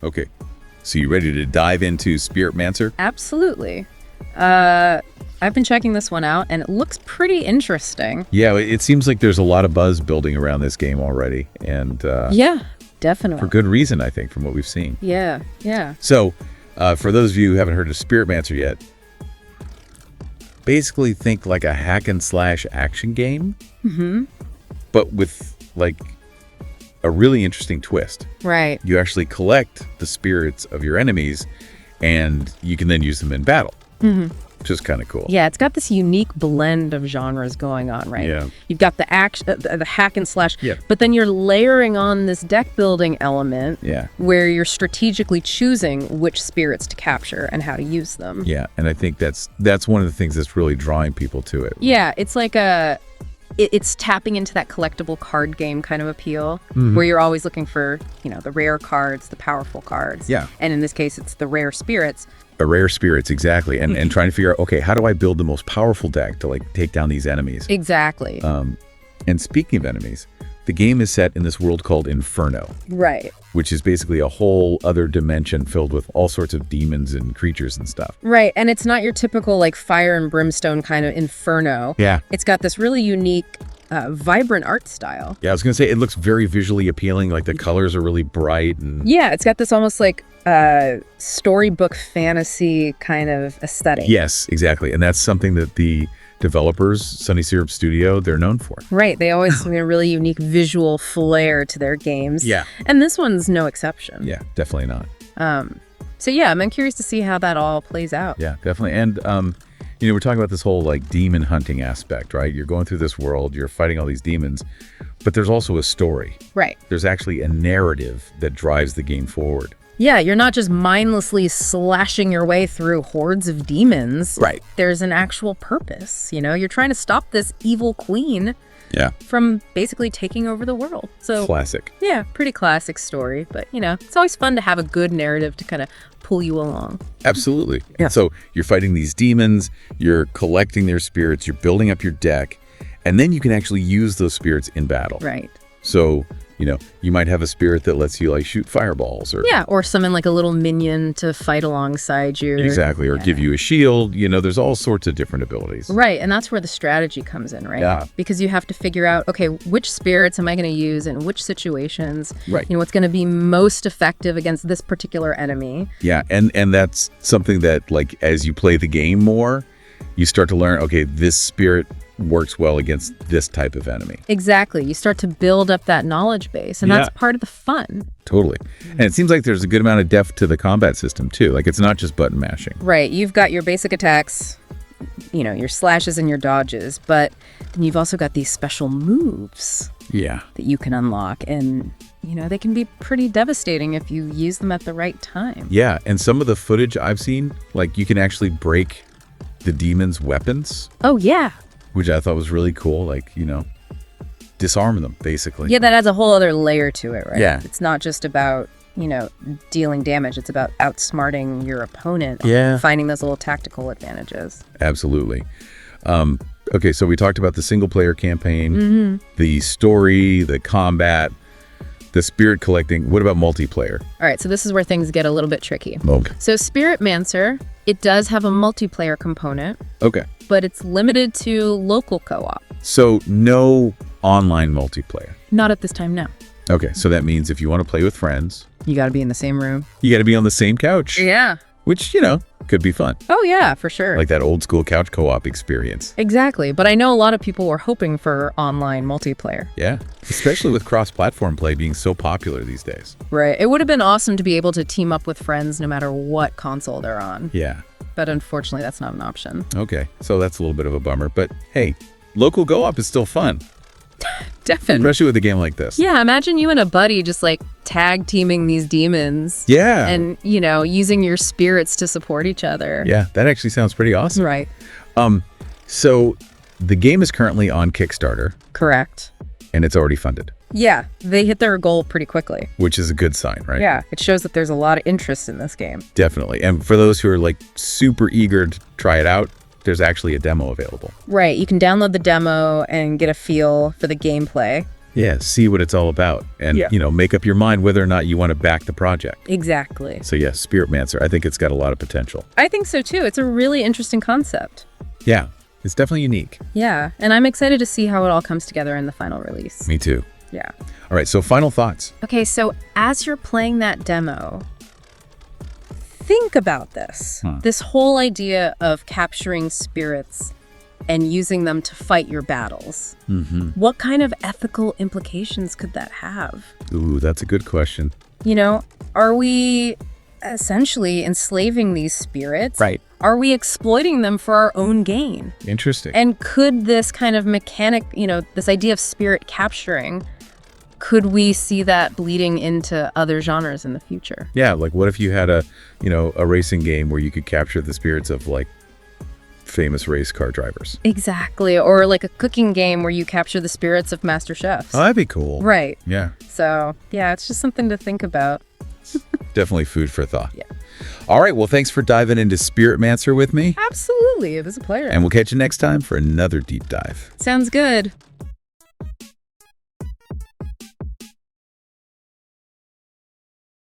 Okay, so you ready to dive into Spirit Mancer? Absolutely. I've been checking this one out, and it looks pretty interesting. Yeah, it seems like there's a lot of buzz building around this game already, and Yeah, definitely. for good reason, I think, from what we've seen. Yeah, yeah. So, for those of you who haven't heard of Spirit Mancer yet, basically think like a hack and slash action game, but with like a really interesting twist. Right. You actually collect the spirits of your enemies, and you can then use them in battle, which is kind of cool. Yeah, it's got this unique blend of genres going on, right? Yeah. You've got the action, the hack and slash, Yeah. but then you're layering on this deck building element Yeah. where you're strategically choosing which spirits to capture and how to use them. Yeah, and I think that's one of the things that's really drawing people to it. Yeah, it's like it's tapping into that collectible card game kind of appeal where you're always looking for, the rare cards, the powerful cards. Yeah. And in this case, it's the rare spirits. Rare spirits, exactly. And trying to figure out, okay, how do I build the most powerful deck to like take down these enemies? Exactly. And speaking of enemies, the game is set in this world called Inferno, Right. which is basically a whole other dimension filled with all sorts of demons and creatures and stuff. Right. And it's not your typical like fire and brimstone kind of inferno. Yeah. It's got this really unique, vibrant art style. Yeah, I was going to say, it looks very visually appealing. Like the colors are really bright. And Yeah, it's got this almost like storybook fantasy kind of aesthetic. yes, exactly. And that's something that the developers, Sunny Syrup Studio, they're known for. Right. They always have a really unique visual flair to their games. Yeah. And this one's no exception. Yeah, definitely not. So yeah, I'm curious to see how that all plays out. Yeah, definitely. And, we're talking about this whole like demon hunting aspect, right? You're going through this world, you're fighting all these demons, but there's also a story. Right. There's actually a narrative that drives the game forward. Yeah, you're not just mindlessly slashing your way through hordes of demons. Right. There's an actual purpose, You're trying to stop this evil queen Yeah. from basically taking over the world. So, Classic. yeah, pretty classic story. But, it's always fun to have a good narrative to kind of pull you along. Absolutely. Yeah. So you're fighting these demons, you're collecting their spirits, you're building up your deck, and then you can actually use those spirits in battle. Right. So, you might have a spirit that lets you like shoot fireballs or Yeah, or summon like a little minion to fight alongside you. exactly, or give you a shield. There's all sorts of different abilities. Right, and that's where the strategy comes in, right? Yeah. Because you have to figure out, okay, which spirits am I going to use in which situations? Right. What's going to be most effective against this particular enemy? Yeah, and that's something that like as you play the game more, you start to learn, okay, this spirit works well against this type of enemy. Exactly. You start to build up that knowledge base, and Yeah. that's part of the fun. Totally. And it seems like there's a good amount of depth to the combat system too. Like it's not just button mashing. Right. You've got your basic attacks, your slashes and your dodges, but then you've also got these special moves Yeah. that you can unlock, and they can be pretty devastating if you use them at the right time. Yeah, and some of the footage I've seen, like you can actually break the demon's weapons, Oh, yeah. which I thought was really cool. Like, disarm them basically. Yeah, that adds a whole other layer to it, right? Yeah. It's not just about, dealing damage. It's about outsmarting your opponent. Yeah. Finding those little tactical advantages. Absolutely. Okay, so we talked about the single player campaign, the story, the combat, the spirit collecting. What about multiplayer? All right, so this is where things get a little bit tricky. Okay. So Spirit Mancer, it does have a multiplayer component, Okay. but it's limited to local co-op. So no online multiplayer. Not at this time now. Okay, so that means if you want to play with friends, You got to be in the same room. you got to be on the same couch, Yeah. which, could be fun. Oh, yeah, for sure. Like that old school couch co-op experience. Exactly. But I know a lot of people were hoping for online multiplayer. Yeah, especially with cross-platform play being so popular these days. Right. It would have been awesome to be able to team up with friends no matter what console they're on. Yeah. But unfortunately, that's not an option. Okay, so that's a little bit of a bummer. But hey, local co-op is still fun, Definitely. especially with a game like this. Yeah, imagine you and a buddy just like tag teaming these demons. Yeah. And, using your spirits to support each other. Yeah, that actually sounds pretty awesome. Right. So the game is currently on Kickstarter, Correct. and it's already funded, Yeah, they hit their goal pretty quickly. which is a good sign, right? Yeah, it shows that there's a lot of interest in this game. Definitely. And for those who are like super eager to try it out, there's actually a demo available. Right, you can download the demo and get a feel for the gameplay. Yeah, see what it's all about and, make up your mind whether or not you want to back the project. Exactly. So, yeah, Spirit Mancer, I think it's got a lot of potential. I think so, too. It's a really interesting concept. Yeah, it's definitely unique. Yeah, and I'm excited to see how it all comes together in the final release. Me too. Yeah. All right, so final thoughts. Okay, so as you're playing that demo, think about this. This whole idea of capturing spirits and using them to fight your battles. What kind of ethical implications could that have? Ooh, that's a good question. Are we essentially enslaving these spirits? Right. Are we exploiting them for our own gain? Interesting. And could this kind of mechanic, this idea of spirit capturing, could we see that bleeding into other genres in the future? Yeah, like what if you had a racing game where you could capture the spirits of like famous race car drivers? Exactly. Or like a cooking game where you capture the spirits of master chefs. Oh, that'd be cool. Right. Yeah. So, yeah, it's just something to think about. Definitely food for thought. Yeah. All right, well, thanks for diving into Spirit Mancer with me. Absolutely. It was a pleasure. And we'll catch you next time for another deep dive. Sounds good.